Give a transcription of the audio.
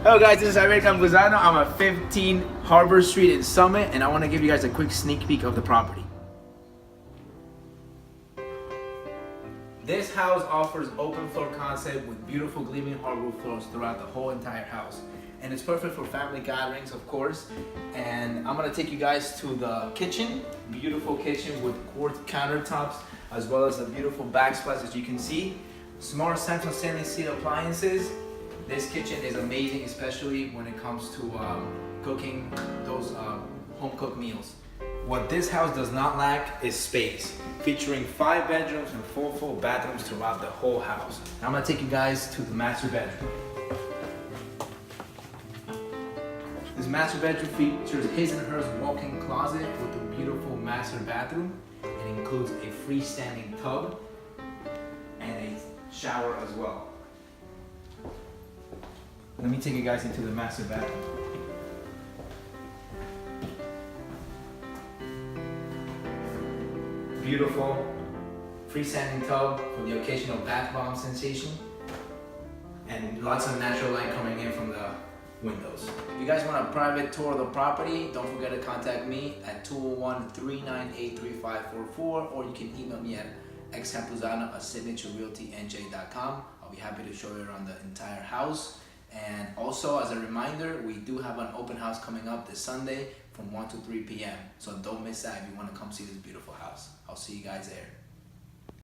Hello guys, this is Xavier Campuzano. I'm at 15 Harbor Street in Summit, and I want to give you guys a quick sneak peek of the property. This house offers open floor concept with beautiful gleaming hardwood floors throughout the whole entire house. And it's perfect for family gatherings, of course. And I'm gonna take you guys to the kitchen. Beautiful kitchen with quartz countertops, as well as a beautiful backsplash, as you can see. Smart central stainless steel appliances. This kitchen is amazing, especially when it comes to cooking those home cooked meals. What this house does not lack is space, featuring 5 bedrooms and 4 full bathrooms throughout the whole house. Now I'm gonna take you guys to the master bedroom. This master bedroom features his and hers walk-in closet with a beautiful master bathroom. It includes a freestanding tub and a shower as well. Let me take you guys into the master bathroom. Beautiful freestanding tub for the occasional bath bomb sensation, and lots of natural light coming in from the windows. If you guys want a private tour of the property, don't forget to contact me at 201-398-3544, or you can email me at xcampuzano at signaturerealtynj.com. I'll be happy to show you around the entire house. And also, as a reminder, we do have an open house coming up this Sunday from 1 to 3 p.m. So don't miss that if you want to come see this beautiful house. I'll see you guys there.